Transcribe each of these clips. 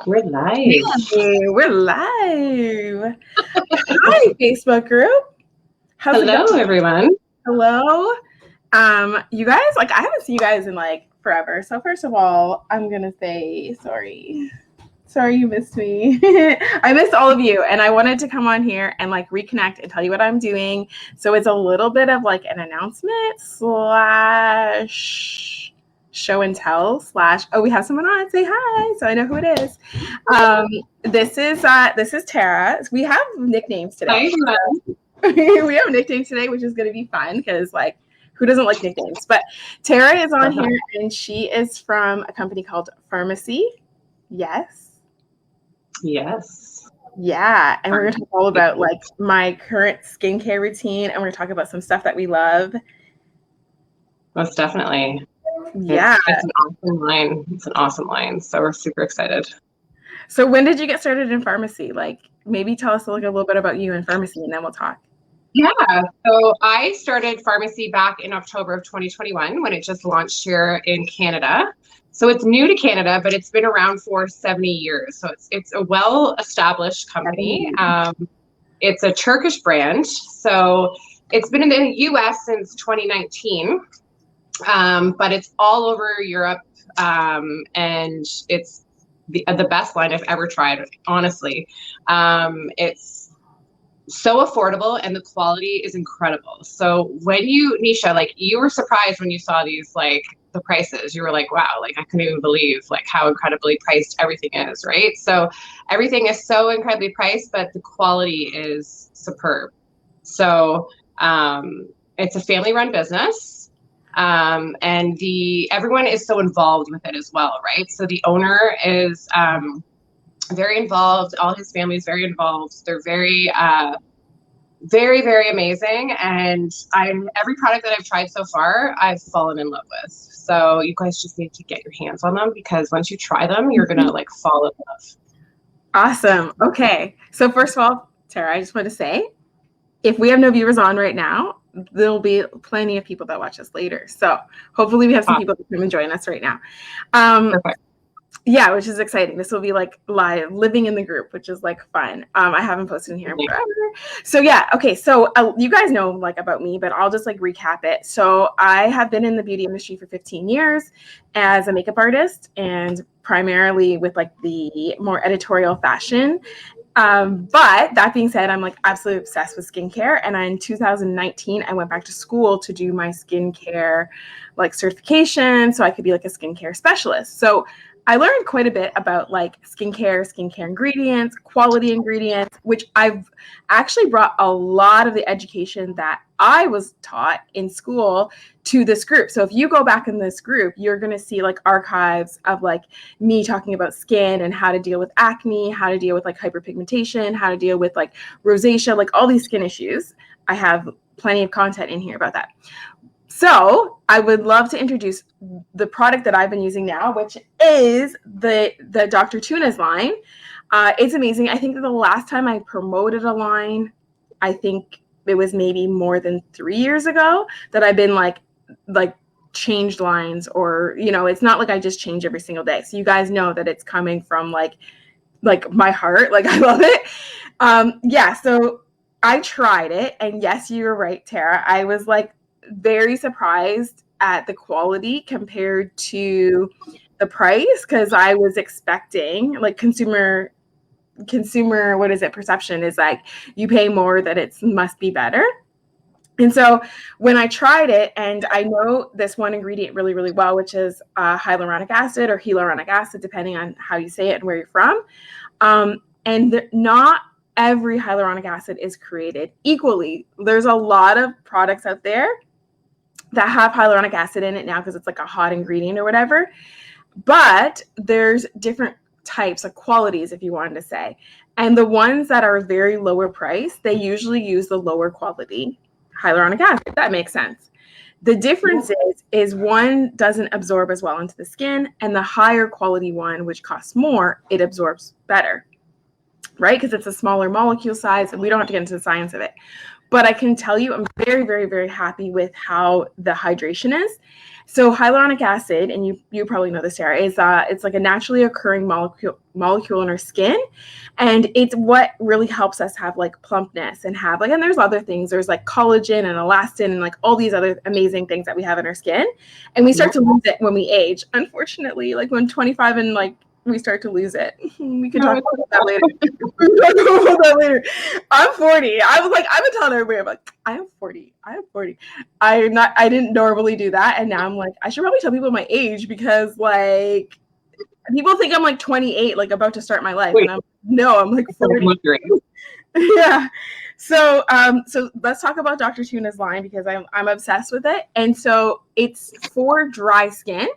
We're live. Hey, we're live. Hi, Facebook group. How's it Hello, going? everyone. Hello. You guys, I haven't seen you guys in forever. So first of all, I'm gonna say sorry. Sorry you missed me. I missed all of you, and I wanted to come on here and reconnect and tell you what I'm doing. So it's a little bit of an announcement / show and tell / oh, we have someone on. Say hi, so I know who it is. This is Tara. We have nicknames today. Hi, We have nicknames today, which is going to be fun because who doesn't like nicknames? But Tara is on here, and she is from a company called Farmasi. Yes. Yeah, and we're going to talk all about my current skincare routine, and we're going to talk about some stuff that we love. Most definitely. Yeah. It's an awesome line. It's an awesome line. So we're super excited. So when did you get started in Farmasi? Maybe tell us a little bit about you in Farmasi, and then we'll talk. Yeah. So I started Farmasi back in October of 2021 when it just launched here in Canada. So it's new to Canada, but it's been around for 70 years. So it's a well-established company. It's a Turkish brand. So it's been in the US since 2019. But it's all over Europe, and it's the best line I've ever tried, honestly. It's so affordable and the quality is incredible. So when Nisha, you were surprised when you saw these, the prices. You were like, wow, I couldn't even believe how incredibly priced everything is, right? So everything is so incredibly priced, but the quality is superb. So it's a family-run business. And everyone is so involved with it as well, right? So the owner is very involved. All his family is very involved. They're very, very, very amazing. And every product that I've tried so far, I've fallen in love with. So you guys just need to get your hands on them, because once you try them, you're gonna fall in love. Awesome. Okay. So first of all, Tara, I just want to say, if we have no viewers on right now, there'll be plenty of people that watch us later. So hopefully we have some people that come and join us right now. Perfect. Yeah, which is exciting. This will be live, living in the group, which is fun. I haven't posted in here forever. So yeah, okay. So you guys know about me, but I'll just recap it. So I have been in the beauty industry for 15 years as a makeup artist, and primarily with the more editorial fashion. But that being said, I'm absolutely obsessed with skincare. And in 2019, I went back to school to do my skincare certification, so I could be a skincare specialist. So I learned quite a bit about skincare ingredients, quality ingredients, which I've actually brought a lot of the education that I was taught in school to this group. So if you go back in this group, you're going to see archives of me talking about skin and how to deal with acne, how to deal with hyperpigmentation, how to deal with rosacea, all these skin issues. I have plenty of content in here about that. So I would love to introduce the product that I've been using now, which is the Dr. Tuna's line. It's amazing. I think that the last time I promoted a line, I think it was maybe more than 3 years ago that I've been changed lines, or it's not I just change every single day. So you guys know that it's coming from my heart. I love it. Yeah. So I tried it, and yes, you were right, Tara. I was very surprised at the quality compared to the price, because I was expecting consumer perception is you pay more, that it must be better. And so when I tried it, and I know this one ingredient really, really well, which is hyaluronic acid or hyaluronic acid, depending on how you say it and where you're from. And not every hyaluronic acid is created equally. There's a lot of products out there that have hyaluronic acid in it now because it's a hot ingredient or whatever. But there's different types of qualities, if you wanted to say. And the ones that are very lower price, they usually use the lower quality hyaluronic acid. That makes sense. The difference is one doesn't absorb as well into the skin, and the higher quality one, which costs more, it absorbs better, right? Because it's a smaller molecule size, and we don't have to get into the science of it. But I can tell you, I'm very, very, very happy with how the hydration is. So hyaluronic acid, and you probably know this, Sarah, is it's like a naturally occurring molecule in our skin, and it's what really helps us have like plumpness and have like, and there's other things. There's like collagen and elastin and like all these other amazing things that we have in our skin, and we start to lose it when we age. Unfortunately, like when 25 and like we start to lose it. We can talk about that later. I'm 40. I was like, I've been telling everybody, I'm like, I am 40. I didn't normally do that. And now I'm like, I should probably tell people my age because like people think I'm like 28, like about to start my life. And I'm like 40. Yeah. So let's talk about Dr. Tuna's line because I'm obsessed with it. And so it's for dry skin.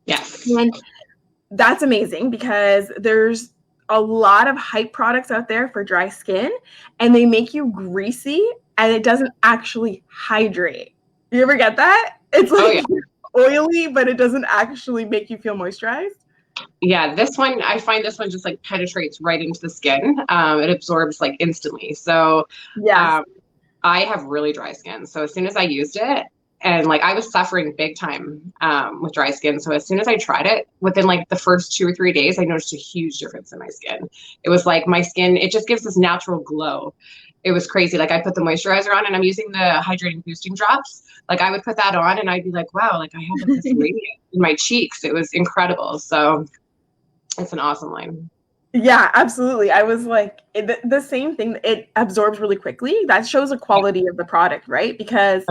Yes. And that's amazing because there's a lot of hype products out there for dry skin and they make you greasy and it doesn't actually hydrate. You ever get that? It's like oily, but it doesn't actually make you feel moisturized. Yeah, this one, I find this one just like penetrates right into the skin. It absorbs like instantly. So I have really dry skin. So as soon as I used it, and like I was suffering big time with dry skin. So as soon as I tried it, within like the first 2 or 3 days, I noticed a huge difference in my skin. It was like my skin, it just gives this natural glow. It was crazy. Like I put the moisturizer on and I'm using the hydrating boosting drops. Like I would put that on and I'd be like, wow, like I have like, this radiance in my cheeks. It was incredible. So it's an awesome line. Yeah, absolutely. I was like, the same thing. It absorbs really quickly. That shows the quality of the product, right? Because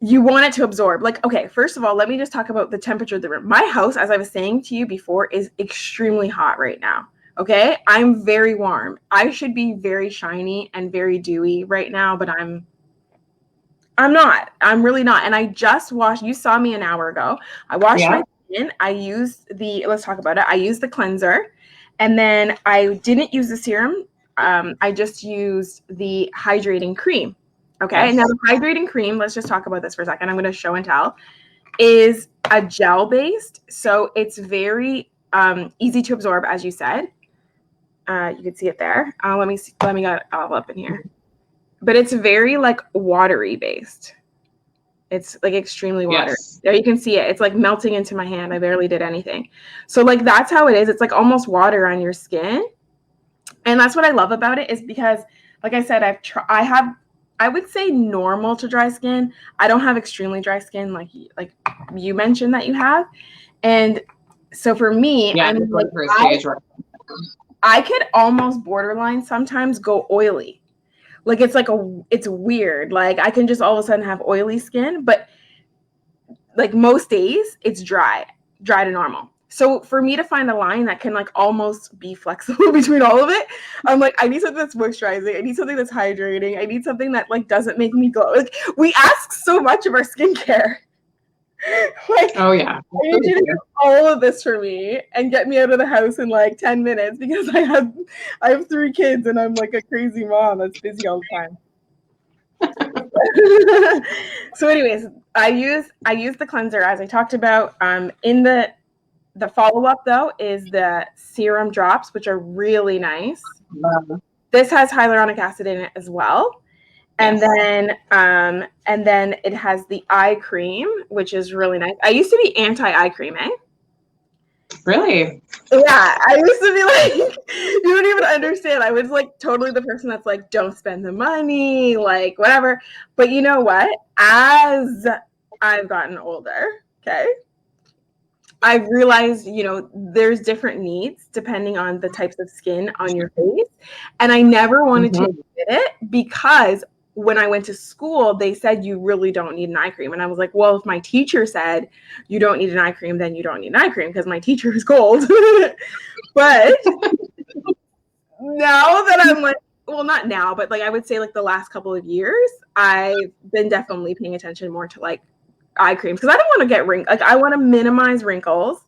you want it to absorb. Like, okay, first of all, let me just talk about the temperature of the room. My house, as I was saying to you before, is extremely hot right now. Okay, I'm very warm. I should be very shiny and very dewy right now, but I'm not. I'm really not. And I just washed. You saw me an hour ago. I washed my skin. I used let's talk about it. I used the cleanser, and then I didn't use the serum. I just used the hydrating cream. Okay, yes. Now the hydrating cream, let's just talk about this for a second. I'm going to show and tell, is a gel based. So it's very easy to absorb, as you said. You can see it there. Let me get it all up in here. But it's very like watery based. It's like extremely watery. Yes. There you can see it. It's like melting into my hand. I barely did anything. So like that's how it is. It's like almost water on your skin. And that's what I love about it is because, like I said, I would say normal to dry skin. I don't have extremely dry skin like you mentioned that you have. And so for me, I could almost borderline sometimes go oily. Like it's weird. Like I can just all of a sudden have oily skin, but like most days it's dry to normal. So for me to find a line that can like almost be flexible between all of it, I'm like, I need something that's moisturizing. I need something that's hydrating. I need something that like doesn't make me glow. Like we ask so much of our skincare. Like, oh yeah, I need you to do all of this for me and get me out of the house in like 10 minutes because I have 3 kids and I'm like a crazy mom that's busy all the time. So anyways, I use the cleanser as I talked about. In the follow-up, though, is the serum drops, which are really nice. This has hyaluronic acid in it as well. And yes. And then it has the eye cream, which is really nice. I used to be anti-eye cream, eh? Really? Yeah, I used to be like, you don't even understand. I was like totally the person that's like, don't spend the money, like whatever. But you know what? As I've gotten older, okay, I've realized, there's different needs depending on the types of skin on your face. And I never wanted to admit it because when I went to school, they said you really don't need an eye cream. And I was like, well, if my teacher said you don't need an eye cream, then you don't need an eye cream because my teacher is gold. But now that I'm like, well, not now, but like I would say like the last couple of years, I've been definitely paying attention more to like eye creams because I don't want to get wrinkles. Like I want to minimize wrinkles.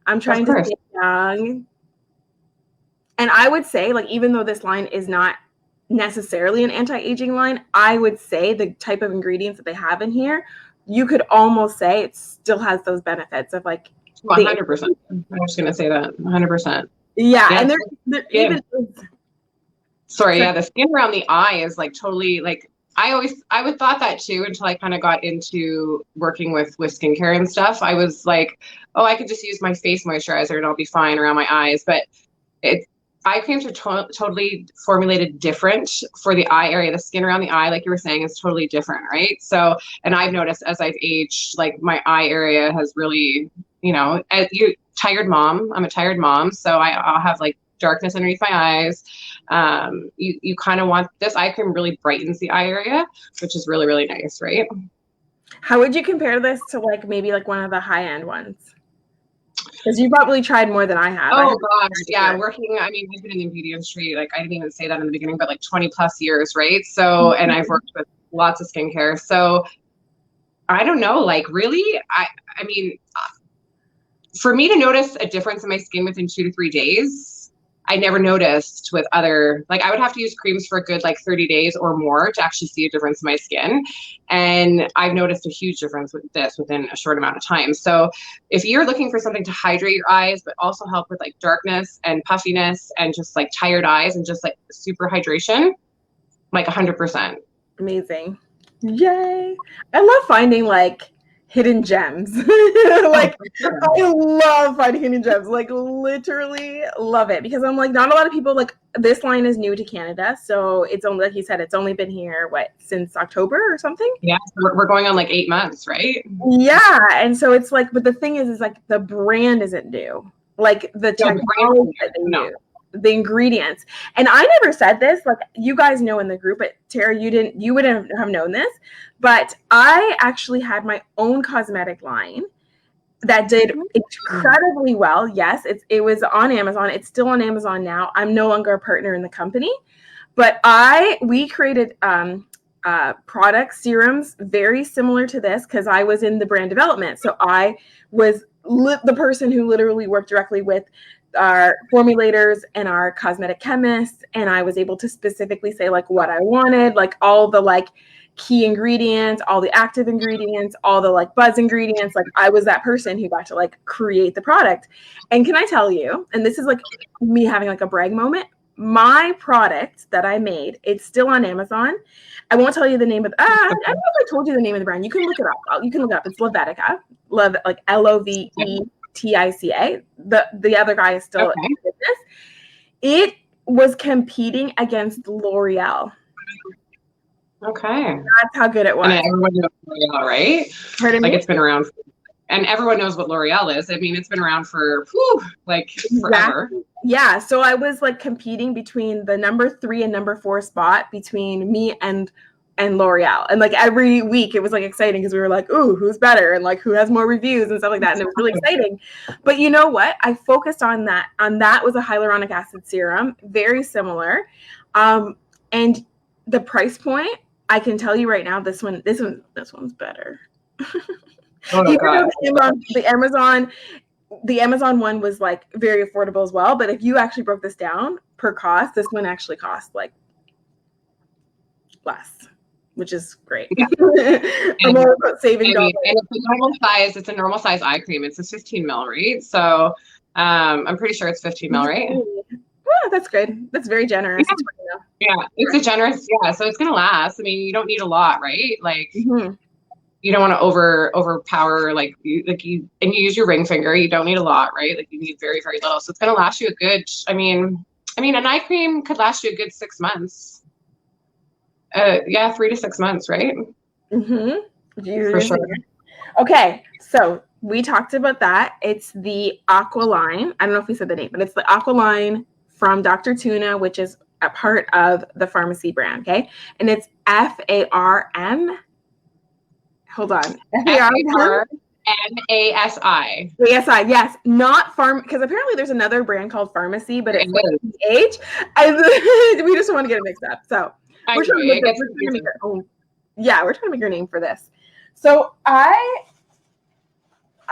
I'm trying to stay young. And I would say like, even though this line is not necessarily an anti-aging line, I would say the type of ingredients that they have in here, you could almost say it still has those benefits of like 100%. I'm just gonna say that 100%. Yeah, and they're even. Sorry, yeah, the skin around the eye is like totally like I would thought that too until I kind of got into working with skincare and stuff. I was like, oh, I could just use my face moisturizer and I'll be fine around my eyes. But it eye creams are totally formulated different for the eye area. The skin around the eye, like you were saying, is totally different, right? So, and I've noticed as I've aged, like my eye area has really, you know, tired mom. I'm a tired mom, so I'll have like darkness underneath my eyes. You kind of want this eye cream really brightens the eye area, which is really, really nice, right? How would you compare this to like maybe like one of the high end ones? Because you probably tried more than I have. Oh gosh, yeah. Working, I mean, I've been in the beauty industry, like I didn't even say that in the beginning, but like 20 plus years, right? So, and I've worked with lots of skincare. So I don't know, like really, I mean, for me to notice a difference in my skin within 2 to 3 days, I never noticed with other, like I would have to use creams for a good like 30 days or more to actually see a difference in my skin. And I've noticed a huge difference with this within a short amount of time. So if you're looking for something to hydrate your eyes, but also help with like darkness and puffiness and just like tired eyes and just like super hydration, like 100%. Amazing. Yay. I love finding like hidden gems. Like I love finding hidden gems. Like literally love it because I'm like not a lot of people like this line is new to Canada. So it's only like you said, it's only been here since October or something? Yeah, we're going on like 8 months, right? Yeah. And so it's like, but the thing is like the brand isn't new. Like the technology that they use. The ingredients. And I never said this, like you guys know in the group, but Tara, you wouldn't have known this, but I actually had my own cosmetic line that did incredibly well. Yes, it was on Amazon. It's still on Amazon now. I'm no longer a partner in the company, but we created product serums very similar to this because I was in the brand development. So I was the person who literally worked directly with our formulators and our cosmetic chemists, and I was able to specifically say like what I wanted, like all the like key ingredients, all the active ingredients, all the like buzz ingredients. Like I was that person who got to like create the product. And can I tell you, and this is like me having like a brag moment, my product that I made, it's still on Amazon. I won't tell you the name of I don't know if I told you the name of the brand. You can look it up. You can look it up. It's Lovetica. Love like Lovetica. The other guy is still in business. It was competing against L'Oreal. Okay. That's how good it was. And everyone knows L'Oreal, right? Pardon me? It's been around. And everyone knows what L'Oreal is. I mean, it's been around for like forever. Exactly. Yeah. So I was like competing between the number 3 and number 4 spot between me and L'Oreal. And like every week it was like exciting because we were like, ooh, who's better? And like who has more reviews and stuff like that. And it was really exciting. But you know what? I focused on that. That was a hyaluronic acid serum, very similar. And the price point, I can tell you right now, this one's better. Oh, God. The Amazon one was like very affordable as well. But if you actually broke this down per cost, this one actually cost like less, which is great. I'm all about saving dollars. And it's a normal size eye cream. It's a 15 ml, right? So I'm pretty sure it's 15 ml, right? Yeah, that's good. That's very generous. Yeah, it's a generous, so it's gonna last. I mean, you don't need a lot, right? Like you don't want to overpower and you use your ring finger. You don't need a lot, right? Like you need very, very little. So it's gonna last you a good, I mean, an eye cream could last you a good 6 months. 3 to 6 months, right? For sure. Okay, so we talked about that. It's the Aqua line. I don't know if we said the name, but it's the Aqua line from Dr. Tuna, which is a part of the Farmasi brand, okay? And it's FARM. Hold on. FARMASI. ASI, yes. Not Farm, because apparently there's another brand called Farmasi, but it's like PH. We just want to get it mixed up. So we're trying to make your name for this. So I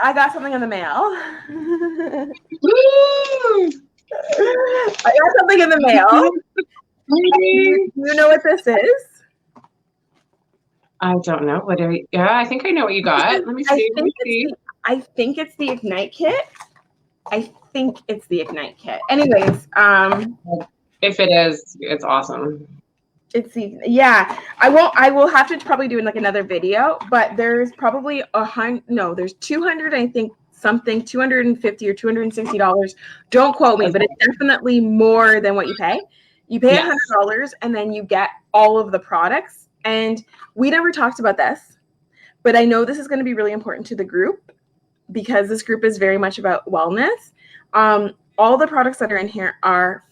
got something in the mail. I got something in the mail. You know what this is? I don't know. I think I know what you got. Let me see. I think it's the Ignite kit. Anyways, if it is, it's awesome. It's yeah. I will have to probably do like another video, but there's probably there's 200, I think something, $250 or $260. Don't quote me, but it's definitely more than what you pay. You pay $100 and then you get all of the products. And we never talked about this, but I know this is going to be really important to the group because this group is very much about wellness. All the products that are in here are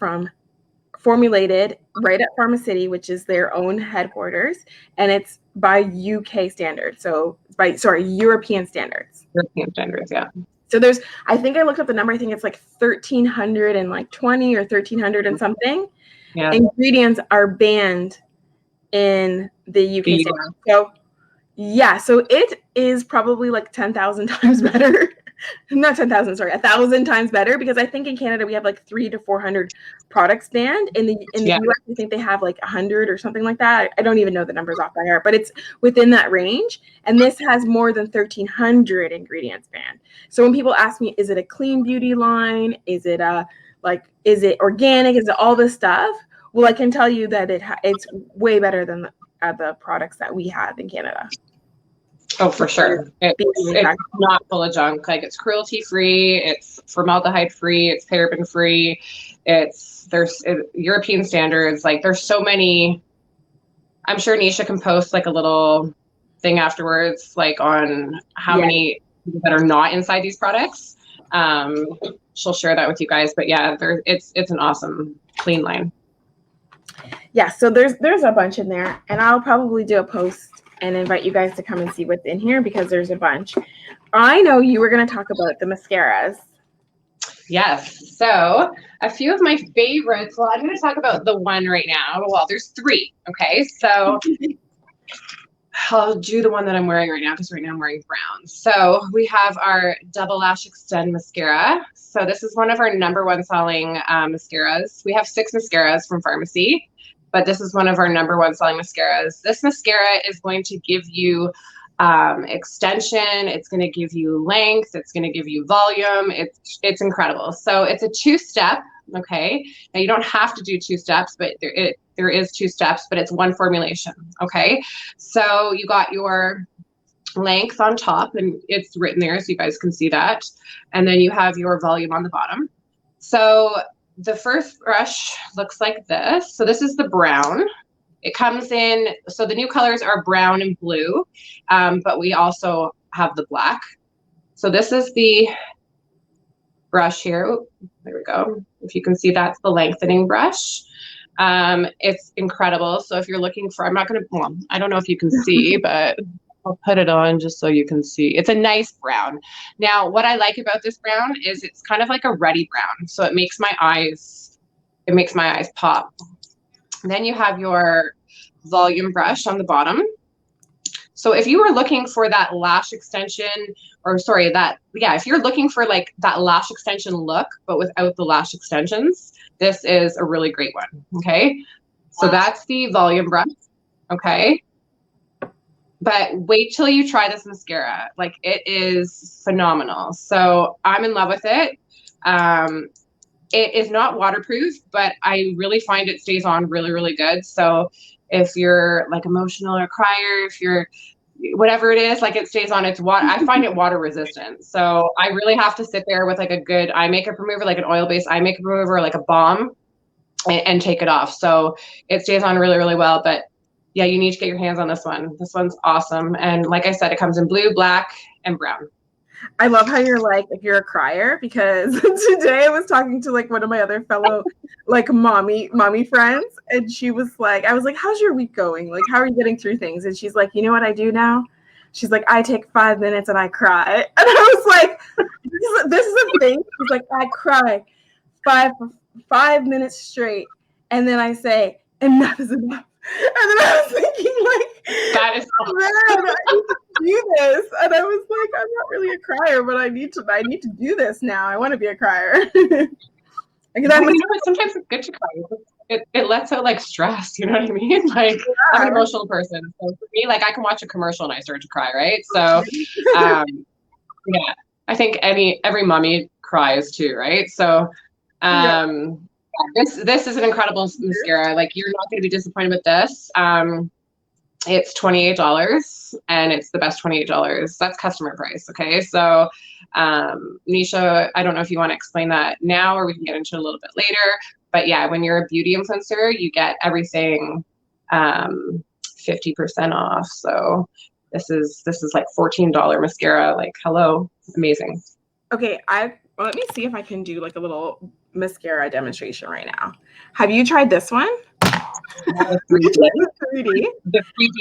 formulated right at Farmasi, which is their own headquarters, and it's by UK standards. So European standards. European standards, yeah. So I think I looked up the number. I think it's like 1,320 or 1,300 and something. Yeah. Ingredients are banned in the UK standards. So yeah, so it is probably like 10,000 times better. Not 10,000, sorry, 1,000 times better, because I think in Canada we have like 300 to 400 products banned. In the US, I think they have like 100 or something like that. I don't even know the numbers off by heart, but it's within that range. And this has more than 1,300 ingredients banned. So when people ask me, is it a clean beauty line? Is it is it organic? Is it all this stuff? Well, I can tell you that it's way better than the products that we have in Canada. Oh, for sure. It's not full of junk. Like, it's cruelty free, it's formaldehyde free, it's paraben free. There's European standards. Like, there's so many. I'm sure Nisha can post like a little thing afterwards, like on how many that are not inside these products. She'll share that with you guys. But yeah, it's an awesome clean line. Yeah, so there's a bunch in there, and I'll probably do a post and invite you guys to come and see what's in here because there's a bunch. I know you were going to talk about the mascaras. Yes. So a few of my favorites. Well, I'm going to talk about the one right now. Well, there's three. Okay. So I'll do the one that I'm wearing right now because right now I'm wearing brown. So we have our Double Lash Extend Mascara. So this is one of our #1 selling mascaras. We have 6 mascaras from Farmasi, but this is one of our #1 selling mascaras. This mascara is going to give you extension. It's going to give you length. It's going to give you volume. It's incredible. So it's a 2-step. Okay. Now you don't have to do 2 steps, but there is 2 steps, but it's one formulation. Okay. So you got your length on top, and it's written there so you guys can see that. And then you have your volume on the bottom. So the first brush looks like this. So this is the brown. It comes in, so the new colors are brown and blue, but we also have the black. So this is the brush here. Ooh, there we go. If you can see, that's the lengthening brush. It's incredible. So if you're looking for, I don't know if you can see, but I'll put it on just so you can see. It's a nice brown. Now, what I like about this brown is it's kind of like a ruddy brown. So it makes my eyes pop. Then you have your volume brush on the bottom. So if you were looking for that lash extension, if you're looking for like that lash extension look, but without the lash extensions, this is a really great one. Okay. So that's the volume brush. Okay. But wait till you try this mascara. Like, it is phenomenal. So I'm in love with it. It is not waterproof, but I really find it stays on really, really good. So if you're like emotional or crier, if you're whatever it is, like, it stays on. I find it water resistant. So I really have to sit there with like a good eye makeup remover, like an oil-based eye makeup remover, like a balm, and take it off. So it stays on really, really well. But yeah, you need to get your hands on this one. This one's awesome. And like I said, it comes in blue, black, and brown. I love how you're like, if you're a crier, because today I was talking to like one of my other fellow like mommy friends, and she was like, I was like, how's your week going? Like, how are you getting through things? And she's like, you know what I do now? She's like, I take 5 minutes and I cry. And I was like, this is a thing. She's like, I cry 5 minutes straight. And then I say, enough is enough. And then I was thinking, like, that is oh, man, I need to do this. And I was like, I'm not really a crier, but I need to do this now. I want to be a crier. Sometimes it's good to cry. It lets out like stress. You know what I mean? Like, I'm an emotional person. So for me, like, I can watch a commercial and I start to cry, right? So, yeah, I think every mommy cries too, right? So, This is an incredible mascara. Like, you're not going to be disappointed with this. It's $28 and it's the best $28. That's customer price. Okay. So, Nisha, I don't know if you want to explain that now or we can get into it a little bit later, but yeah, when you're a beauty influencer, you get everything, 50% off. So this is like $14 mascara. Like, hello, amazing. Okay. Let me see if I can do like a little mascara demonstration right now. Have you tried this one? The 3D.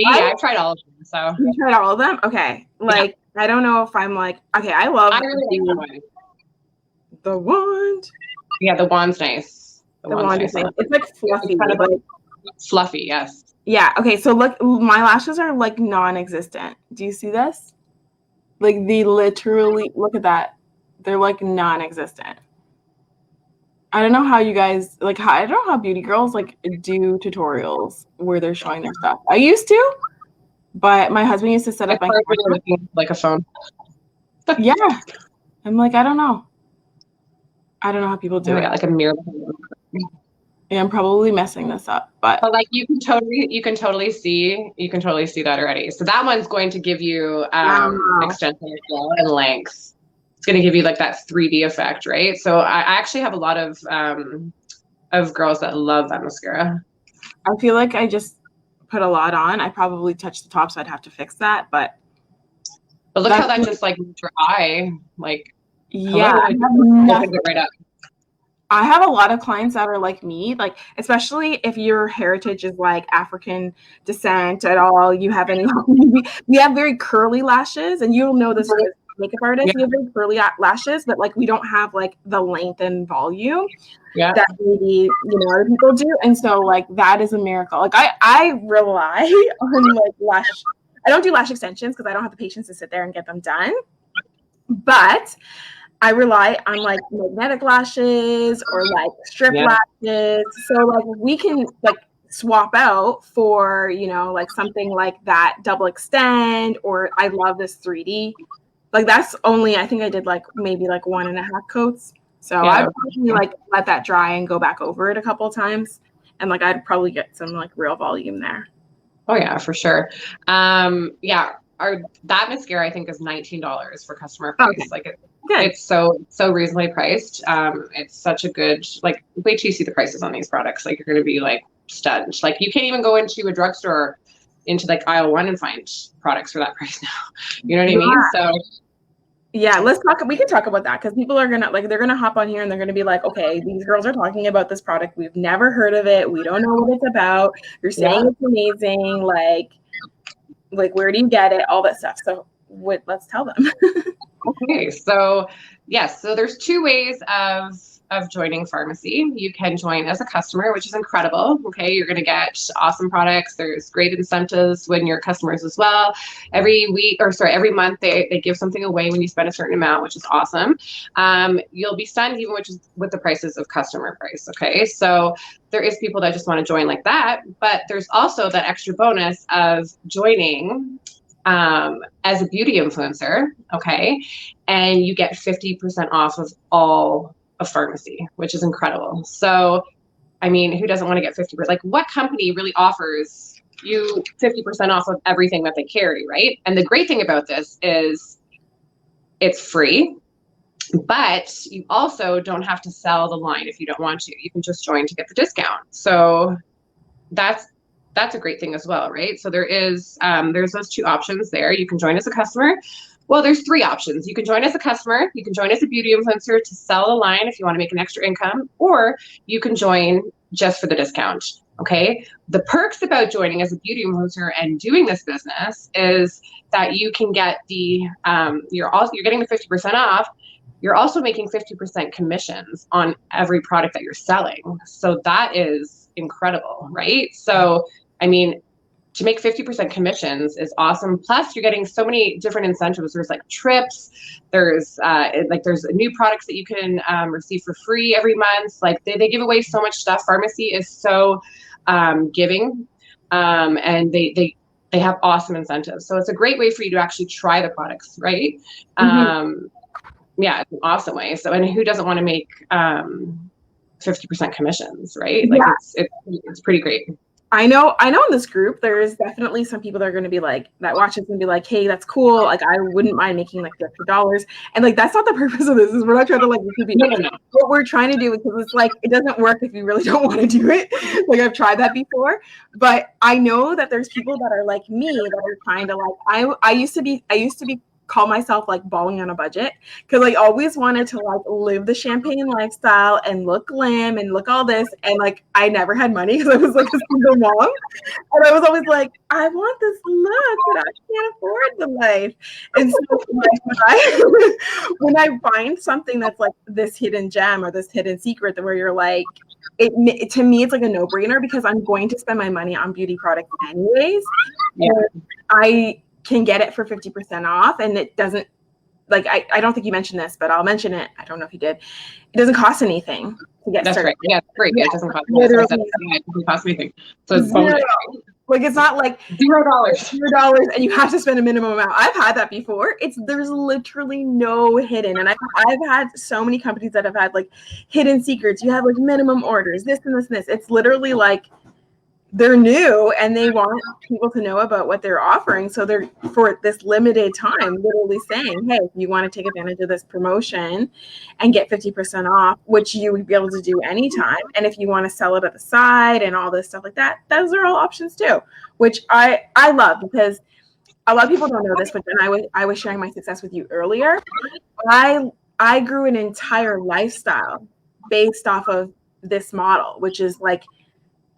I've tried all of them. So you tried all of them? Okay. Like, yeah. I don't know if I'm like, okay, I really like that one. The wand. Yeah, the wand's nice. The wand is nice. It's like fluffy. It's kind of like fluffy, yes. Yeah. Okay. So look, my lashes are like non-existent. Do you see this? Like, they literally, look at that. They're like non-existent. I don't know how you guys I don't know how beauty girls like do tutorials where they're showing their stuff. I used to, but my husband used to set up my camera. Like a phone. Yeah. I'm like, I don't know how people do it. Like a mirror. Yeah, I'm probably messing this up, but like you can totally see that already. So that one's going to give you extension and length. It's going to give you like that 3D effect, right? So I actually have a lot of girls that love that mascara. I feel like I just put a lot on. I probably touched the top, so I'd have to fix that. But look how that just like moved your eye. Like, yeah, right up. I have a lot of clients that are like me, like, especially if your heritage is like African descent at all. You have any? We have very curly lashes, and you'll know this. Makeup artist, we have very curly lashes, but like we don't have like the length and volume that maybe other people do, and so like that is a miracle. Like I rely on like lash. I don't do lash extensions because I don't have the patience to sit there and get them done, but I rely on like magnetic lashes or like strip lashes. So like we can like swap out for like something like that double extend, or I love this 3D. Like that's only, I think I did like maybe like 1.5 coats. So I'd probably like let that dry and go back over it a couple of times. And like, I'd probably get some like real volume there. Oh yeah, for sure. That mascara I think is $19 for customer price. Okay. Like it's so reasonably priced. It's such a good, like, wait till you see the prices on these products. Like you're going to be like stunned. Like you can't even go into a drugstore into like aisle 1 and find products for that price now. You know what I mean? So yeah, we can talk about that because people are they're gonna hop on here and they're gonna be like, okay, these girls are talking about this product. We've never heard of it. We don't know what it's about. You're saying it's amazing. Like where do you get it? All that stuff. So let's tell them. Okay. So yes. So there's 2 ways of joining Farmasi. You can join as a customer, which is incredible. Okay. You're going to get awesome products. There's great incentives when you're customers as well. Every month they give something away when you spend a certain amount, which is awesome. You'll be stunned even with the prices of customer price. Okay. So there is people that just want to join like that, but there's also that extra bonus of joining as a beauty influencer. Okay. And you get 50% off of all of Farmasi, which is incredible. So, I mean, who doesn't want to get 50%? Like, what company really offers you 50% off of everything that they carry, right? And the great thing about this is it's free, but you also don't have to sell the line if you don't want to. You can just join to get the discount. So that's a great thing as well, right? So there's those 2 options there. You can join as a customer. Well, there's 3 options. You can join as a customer, you can join as a beauty influencer to sell a line if you want to make an extra income, or you can join just for the discount. Okay. The perks about joining as a beauty influencer and doing this business is that you can get you're getting the 50% off. You're also making 50% commissions on every product that you're selling. So that is incredible, right? So, I mean, to make 50% commissions is awesome. Plus, you're getting so many different incentives. There's like trips. There's new products that you can receive for free every month. Like they give away so much stuff. Farmasi is so giving, and they have awesome incentives. So it's a great way for you to actually try the products, right? Mm-hmm. Yeah, it's an awesome way. So, and who doesn't want to make 50% commissions, right? Like it's pretty great. I know in this group, there's definitely some people that are going to be like, that watch is going to be like, hey, that's cool. Like, I wouldn't mind making like the extra dollars. And like, that's not the purpose of this. Is we're not trying to like, No. What we're trying to do, because it's like, it doesn't work if you really don't want to do it. Like, I've tried that before, but I know that there's people that are like me that are kind of like, I used to be call myself like balling on a budget, because I always wanted to like live the champagne lifestyle and look glam and look all this, and like I never had money because I was like a single mom, and I was always like, I want this look, but I can't afford the life. And so like, when I find something that's like this hidden gem or this hidden secret, that where you're like, it to me it's like a no-brainer, because I'm going to spend my money on beauty products anyways. Yeah. And I can get it for 50% off, and it doesn't, like, I don't think you mentioned this, but I'll mention it. I don't know if you did. It doesn't cost anything to get That's started. right. Yeah, it's free. Yeah. It doesn't cost Literally. it doesn't cost anything. So it's Zero. Like, it's not like $0 and you have to spend a minimum amount. I've had that before. There's literally no hidden. And I've had so many companies that have had like hidden secrets. You have like minimum orders, this and this and this. It's literally like, they're new and they want people to know about what they're offering. So they're, for this limited time, literally saying, hey, if you want to take advantage of this promotion and get 50% off, which you would be able to do anytime. And if you want to sell it at the side and all this stuff like that, those are all options too, which I love, because a lot of people don't know this, but then I was sharing my success with you earlier. I grew an entire lifestyle based off of this model, which is like,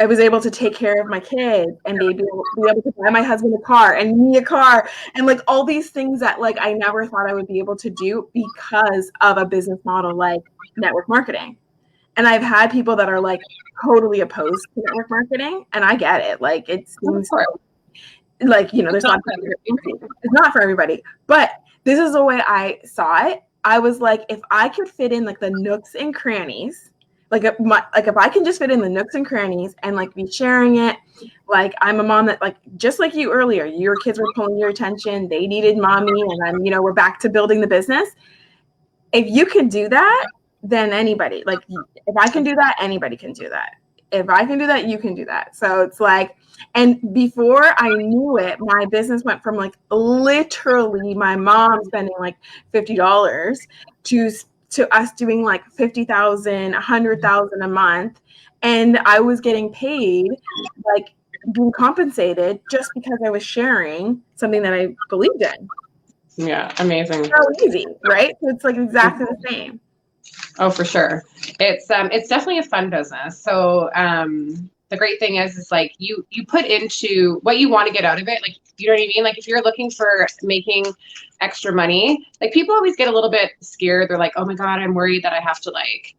I was able to take care of my kids and be able to buy my husband a car and me a car, and like all these things that like I never thought I would be able to do because of a business model like network marketing. And I've had people that are like totally opposed to network marketing, and I get it. Like, it seems like, you know, there's not it's not for everybody, but this is the way I saw it. I was like, if I could fit in like the nooks and crannies, like if I can just fit in the nooks and crannies and like be sharing it, like I'm a mom that, like, just like you earlier, your kids were pulling your attention, they needed mommy, and then, you know, we're back to building the business. If you can do that, then anybody, like, if I can do that, anybody can do that. If I can do that, you can do that. So it's like, and before I knew it, my business went from like literally my mom spending like $50 to us doing like 50,000, 100,000 a month. And I was getting paid, like being compensated just because I was sharing something that I believed in. Yeah. Amazing. So easy, right? So it's like exactly the same. Oh, for sure. It's definitely a fun business. So, the great thing is like you put into what you want to get out of it. Like, you know what I mean? Like, if you're looking for making extra money, like, people always get a little bit scared. They're like, oh my God, I'm worried that I have to like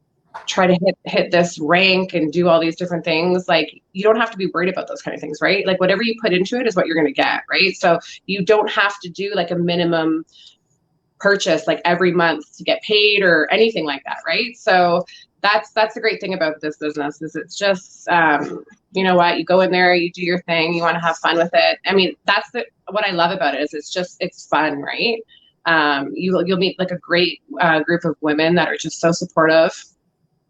try to hit this rank and do all these different things. Like, you don't have to be worried about those kind of things, right? Like, whatever you put into it is what you're going to get, right? So you don't have to do like a minimum purchase like every month to get paid or anything like that, right? So that's the great thing about this business, is it's just you know what, you go in there, you do your thing, you want to have fun with it. I mean, that's what I love about it, is it's fun, right? You'll meet like a great group of women that are just so supportive.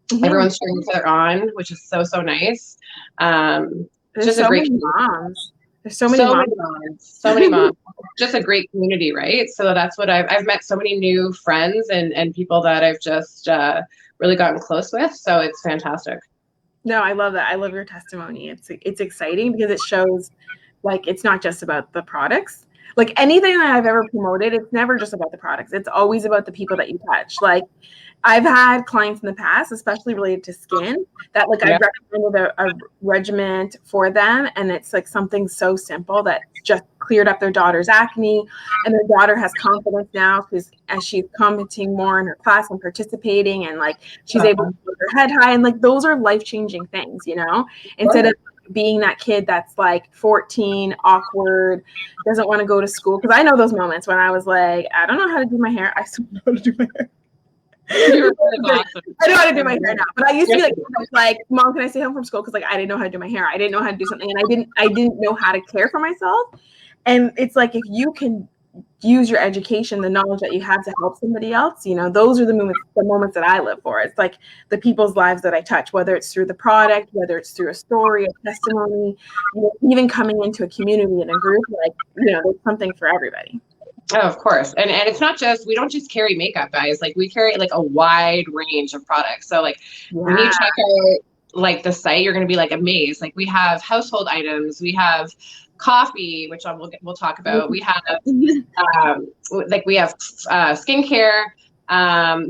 Mm-hmm. Everyone's cheering each other on, which is so nice. There's just so many moms. There's so many moms. Just a great community, right? So that's what I've met so many new friends and people that I've just really gotten close with. So it's fantastic. No, I love that. I love your testimony. It's exciting because it shows like it's not just about the products. Like, anything that I've ever promoted, it's never just about the products. It's always about the people that you touch. Like, I've had clients in the past, especially related to skin, that like I've recommended a regimen for them, and it's like something so simple that just cleared up their daughter's acne, and their daughter has confidence now because as she's commenting more in her class and participating, and like she's able to hold her head high, and like those are life-changing things, you know, instead of being that kid that's like 14, awkward, doesn't want to go to school. Because I know those moments when I was like, I don't know how to do my hair. I still know how to do my hair. Awesome. I know how to do my hair now, but I used to be like, Mom, can I stay home from school? Because like I didn't know how to do my hair. I didn't know how to do something, and I didn't know how to care for myself. And it's like, if you can use your education, the knowledge that you have to help somebody else. You know, those are the moments that I live for. It's like the people's lives that I touch, whether it's through the product, whether it's through a story, a testimony, you know, even coming into a community and a group, like, you know, there's something for everybody. Oh, of course. And it's not just, we don't just carry makeup, guys. Like, we carry like a wide range of products. So like when you check out like the site, you're going to be like amazed. Like, we have household items, we have coffee, which we'll talk about. We have we have skincare.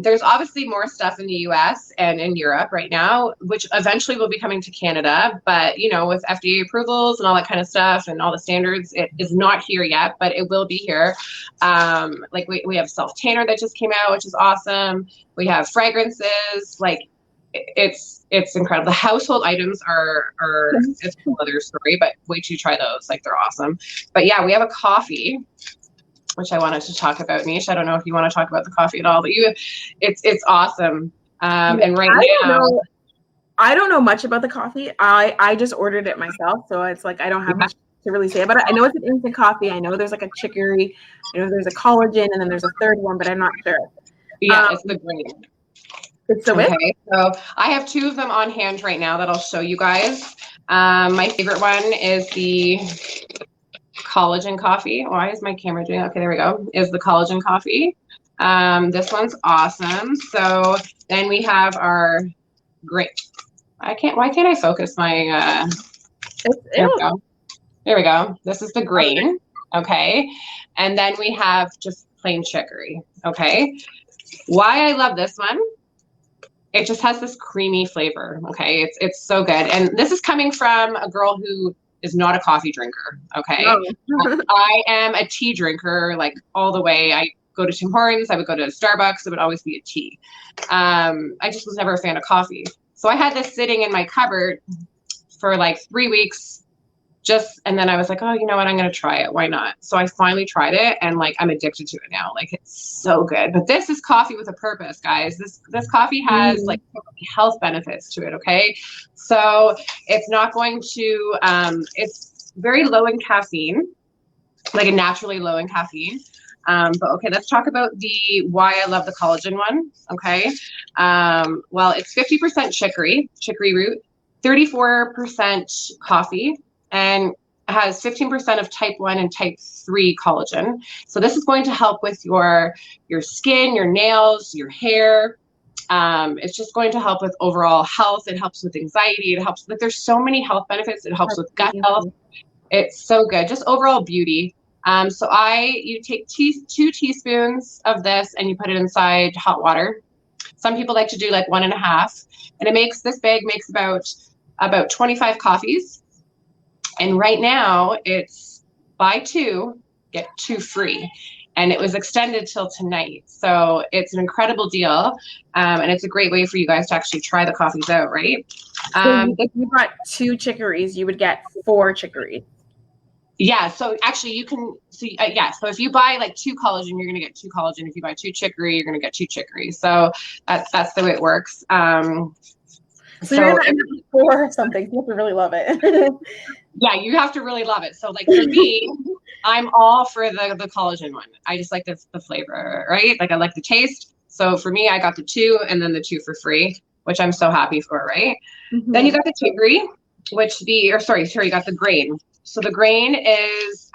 There's obviously more stuff in the US and in Europe right now, which eventually will be coming to Canada. But, you know, with FDA approvals and all that kind of stuff and all the standards, it is not here yet, but it will be here. Like we have self tanner that just came out, which is awesome. We have fragrances. Like, it's incredible. The household items are it's another story, but wait till you try those. Like, they're awesome. But yeah, we have a coffee, which I wanted to talk about. Nish, I don't know if you want to talk about the coffee at all, but it's awesome. And right now, I don't know much about the coffee. I just ordered it myself, so it's like I don't have much to really say about it. I know it's an instant coffee. I know there's like a chicory, you know, there's a collagen, and then there's a third one, but I'm not sure. Yeah, it's the green. It's the okay, so I have two of them on hand right now that I'll show you guys. My favorite one is the collagen coffee. Why is my camera doing? Okay, there we go. Is the collagen coffee. This one's awesome. So then we have our great. Why can't I focus my? There we go. There we go. This is the green. Okay, and then we have just plain chicory. Okay, why I love this one. It just has this creamy flavor. Okay, it's so good. And this is coming from a girl who is not a coffee drinker. Okay, I am a tea drinker, like, all the way. I go to Tim Hortons, I would go to Starbucks, it would always be a tea. I just was never a fan of coffee. So I had this sitting in my cupboard for like 3 weeks. And then I was like, oh, you know what? I'm going to try it. Why not? So I finally tried it, and like, I'm addicted to it now. Like, it's so good. But this is coffee with a purpose, guys. This coffee has like health benefits to it. Okay. So it's not going to, it's very low in caffeine, like a naturally low in caffeine. But okay, let's talk about why I love the collagen one. Okay. Well, it's 50% chicory root, 34% coffee, and has 15% of type 1 and type 3 collagen. So this is going to help with your skin, your nails, your hair. It's just going to help with overall health. It helps with anxiety. It helps, like, there's so many health benefits. It helps with gut health. It's so good. Just overall beauty. So you take 2 teaspoons of this and you put it inside hot water. Some people like to do like 1.5, and this bag makes about 25 coffees. And right now it's buy 2, get 2 free. And it was extended till tonight. So it's an incredible deal. And it's a great way for you guys to actually try the coffees out, right? So if you bought 2 chicories, you would get 4 chicories. Yeah, so actually you can see, so if you buy like 2 collagen, you're going to get 2 collagen. If you buy 2 chicory, you're going to get 2 chicory. So that's the way it works. So you're going to end up with 4 or something. You have to really love it. Yeah, you have to really love it. So like, for me, I'm all for the collagen one. I just like the flavor, right? Like, I like the taste. So for me, I got the 2 and then the 2 for free, which I'm so happy for, right? Mm-hmm. Then you got the chicory, you got the grain. So the grain is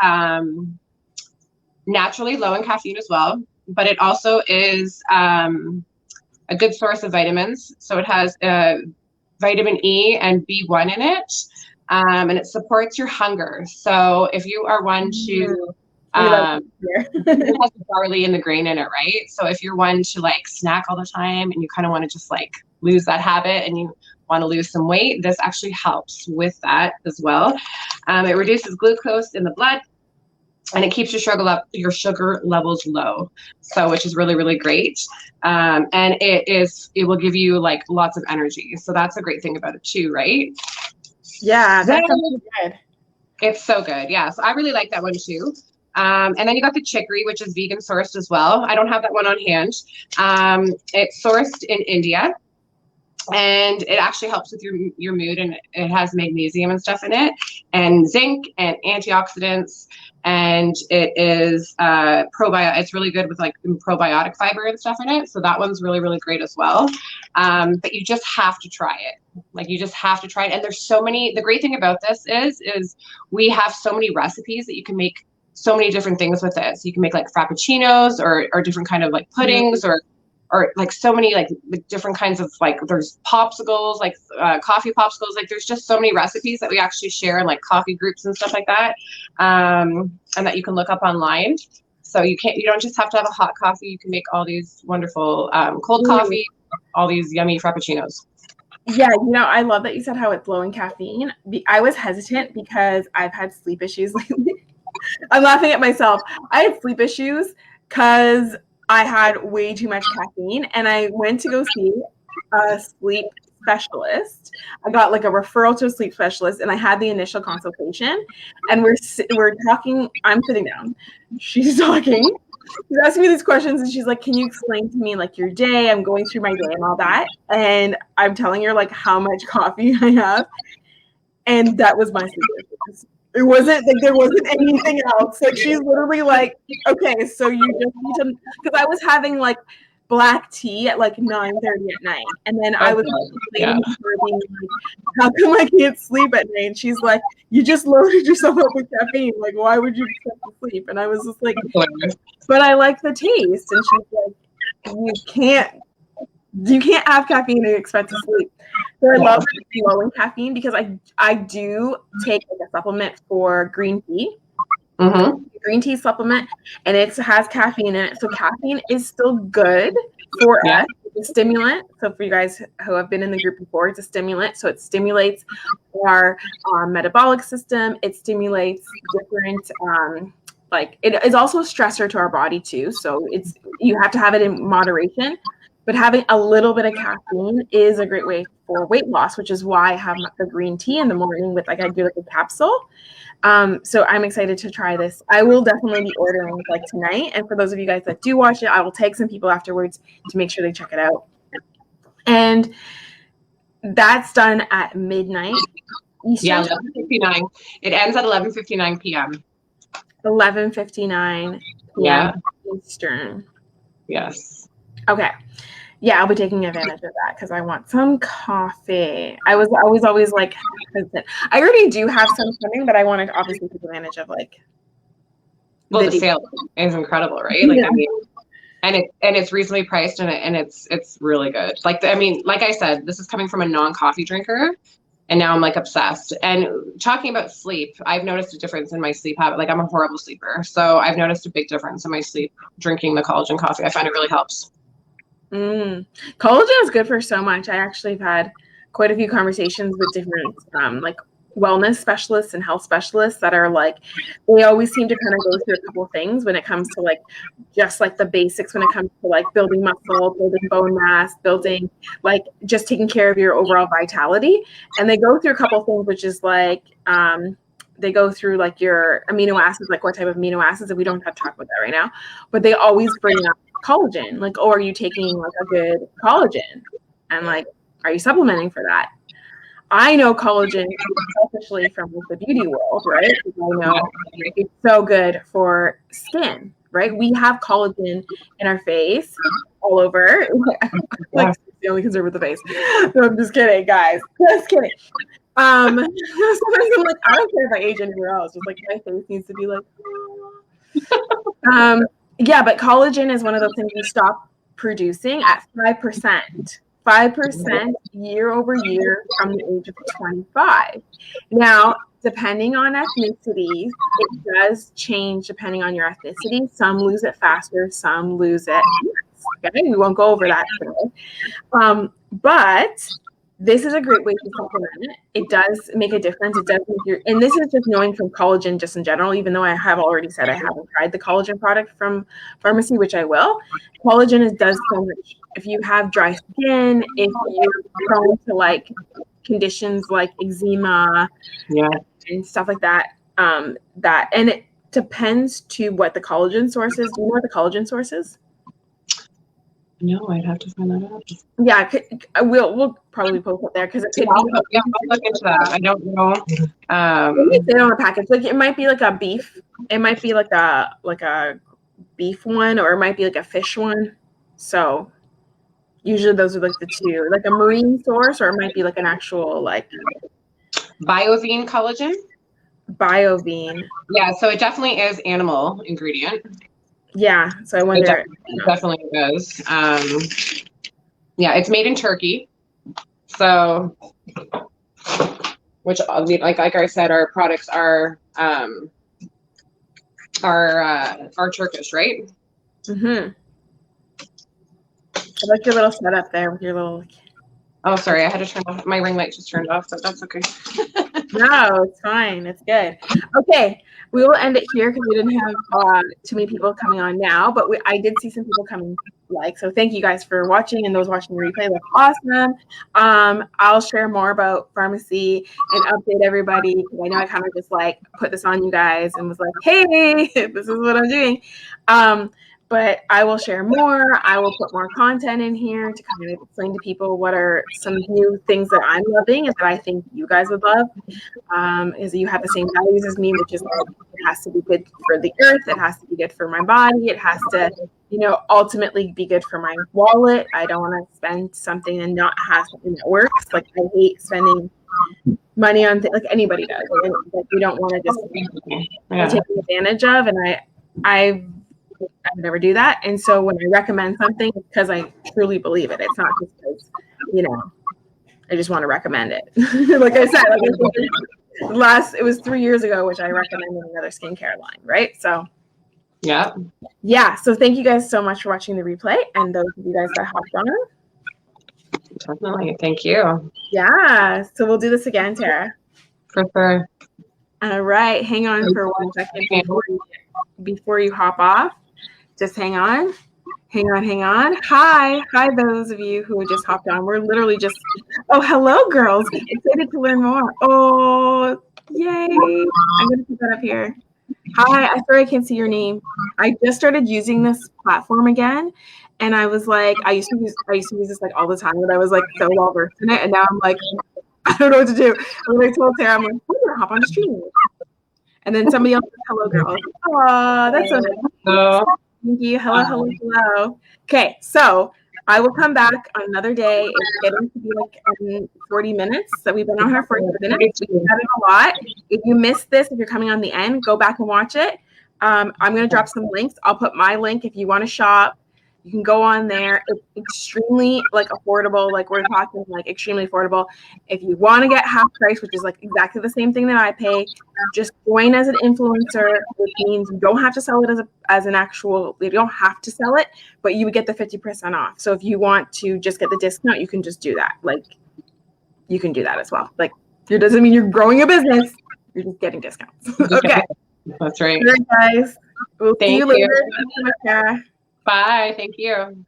naturally low in caffeine as well, but it also is a good source of vitamins. So it has vitamin E and B1 in it, and it supports your hunger. So if you are one to, it has barley and the grain in it, right? So if you're one to like snack all the time and you kind of want to just like lose that habit and you want to lose some weight, this actually helps with that as well. It reduces glucose in the blood, and it keeps your sugar levels low, so which is really, really great. And it will give you like lots of energy. So that's a great thing about it too, right? Yeah, that's good. It's so good. Yeah, so I really like that one too. And then you got the chicory, which is vegan sourced as well. I don't have that one on hand. It's sourced in India. and it actually helps with your mood, and it has magnesium and stuff in it, and zinc and antioxidants, and it is probiotic. It's really good with like probiotic fiber and stuff in it, so that one's really, really great as well. But you just have to try it. Like, you just have to try it. And there's so many. The great thing about this is we have so many recipes that you can make so many different things with it. So you can make like frappuccinos or different kind of like puddings, or like so many like different kinds of, like, there's popsicles, like coffee popsicles. Like, there's just so many recipes that we actually share in like coffee groups and stuff like that, and that you can look up online. So you don't just have to have a hot coffee. You can make all these wonderful cold coffee, all these yummy frappuccinos. Yeah, I love that you said how it's low in caffeine. I was hesitant because I've had sleep issues lately. I'm laughing at myself. I had sleep issues because I had way too much caffeine, and I went to go see a sleep specialist. I got like a referral to a sleep specialist, and I had the initial consultation, and we're talking. I'm sitting down. She's talking. She's asking me these questions, and she's like, "Can you explain to me like your day?" I'm going through my day and all that, and I'm telling her like how much coffee I have, and that was my sleep issues. It wasn't like there wasn't anything else. Like, she's literally like, okay, so you just need to, because I was having like black tea at like 9:30 at night, and then I was complaining to her, being like, how come I can't sleep at night? And she's like, you just loaded yourself up with caffeine. Like, why would you expect to sleep? And I was just like, but I like the taste. And she's like, you can't have caffeine and expect to sleep. So I love low in caffeine because I do take like a supplement for green tea. Green tea supplement, and it has caffeine in it. So caffeine is still good for us. It's a stimulant. So for you guys who have been in the group before, it's a stimulant. So it stimulates our metabolic system. It stimulates different like, it is also a stressor to our body too. So you have to have it in moderation. But having a little bit of caffeine is a great way for weight loss, which is why I have the green tea in the morning with, like, I do like a capsule. So I'm excited to try this. I will definitely be ordering like tonight. And for those of you guys that do watch it, I will tag some people afterwards to make sure they check it out. And that's done at midnight Eastern. Yeah, 11:59. It ends at 11:59 p.m. 11:59 p.m. Eastern. Yes. Okay. Yeah, I'll be taking advantage of that because I want some coffee. I was always like hesitant. I already do have some coming, but I want to obviously take advantage of like. Well, the sale is incredible, right? Like, I mean, and it's reasonably priced, and it's really good. Like, I mean, like I said, this is coming from a non-coffee drinker, and now I'm like obsessed. And talking about sleep, I've noticed a difference in my sleep habit. Like, I'm a horrible sleeper, so I've noticed a big difference in my sleep drinking the collagen coffee. I find it really helps. Collagen is good for so much. I actually have had quite a few conversations with different like wellness specialists and health specialists that are like, they always seem to kind of go through a couple things when it comes to like just like the basics, when it comes to like building muscle, building bone mass, building like just taking care of your overall vitality. And they go through a couple things, which is like they go through like your amino acids, like what type of amino acids, and we don't have to talk about that right now, but they always bring up collagen, like, oh, are you taking like a good collagen, and like, are you supplementing for that? I know collagen, especially from the beauty world, right? Because I know it's so good for skin, right? We have collagen in our face all over. Like, the only concern with the face. No, I'm just kidding, guys. Just kidding. Sometimes I'm like, I don't care if I age anywhere else. Just like my face needs to be like, yeah, but collagen is one of those things we stop producing at 5%. 5% year over year from the age of 25. Now, depending on ethnicities, it does change depending on your ethnicity. Some lose it faster, some lose it less. Okay, we won't go over that today. But this is a great way to supplement it. It does make a difference. It does make and this is just knowing from collagen just in general, even though I have already said I haven't tried the collagen product from Farmasi, which I will. Collagen does so much. If you have dry skin, if you're prone to like conditions like eczema, and stuff like that, and it depends to what the collagen source is. Do you know what the collagen source is? No, I'd have to find that out. Yeah, we'll probably post it there because it could be. Yeah, I'll look into that. I don't know. It say on the package, like it might be like a beef. It might be like a beef one, or it might be like a fish one. So usually those are like the two, like a marine source, or it might be like an actual like Biovine collagen. Biovine. Yeah, so it definitely is animal ingredient. Yeah, so I wonder. It definitely is. Yeah, it's made in Turkey. So, which like I said, our products are Turkish, right? Mm-hmm. I like your little setup there with your little. Oh, sorry, I had to turn off. My ring light just turned off, but that's okay. No, it's fine. It's good. Okay, we will end it here because we didn't have too many people coming on now, but I did see some people coming. So thank you guys for watching, and those watching the replay. That's awesome. I'll share more about Farmasi and update everybody because I know I kind of just like put this on you guys and was like, hey, this is what I'm doing. But I will share more. I will put more content in here to kind of explain to people what are some new things that I'm loving and that I think you guys would love. Is that you have the same values as me, which is like, it has to be good for the earth. It has to be good for my body. It has to, ultimately be good for my wallet. I don't want to spend something and not have something that works. Like I hate spending money on like anybody does. Like we don't want to just take advantage of. And I would never do that. And so when I recommend something, it's because I truly believe it. It's not just because, I just want to recommend it. Like I said, it was 3 years ago, which I recommended another skincare line, right? So yeah. So thank you guys so much for watching the replay, and those of you guys that hopped on. Definitely, thank you. Yeah. So we'll do this again, Tara. For sure. All right. Hang on for 1 second before you hop off. Just hang on. Hang on. Hi, those of you who just hopped on. We're literally just, hello, girls. Excited to learn more. Oh, yay. I'm going to put that up here. Hi, I'm sorry I can't see your name. I just started using this platform again. And I was like, I used to use this like all the time, and I was like so well versed in it. And now I'm like, I don't know what to do. And when I told Tara, I'm like, I'm going to hop on the stream. And then somebody else said, hello, girls. Oh, that's so nice. Thank you. Hello. Okay, so I will come back on another day. It's getting to be like 40 minutes. So we've been on here for 40 minutes. We've had it a lot. If you missed this, if you're coming on the end, go back and watch it. I'm going to drop some links. I'll put my link if you want to shop. You can go on there. It's extremely like affordable. Like we're talking like extremely affordable. If you want to get half price, which is like exactly the same thing that I pay, just join as an influencer, which means you don't have to sell it as an actual, you don't have to sell it, but you would get the 50% off. So if you want to just get the discount, you can just do that. Like you can do that as well. Like it doesn't mean you're growing a business. You're just getting discounts. Okay. That's right. All right, guys. We'll see you later. Thank you so much, Sarah. Bye. Thank you.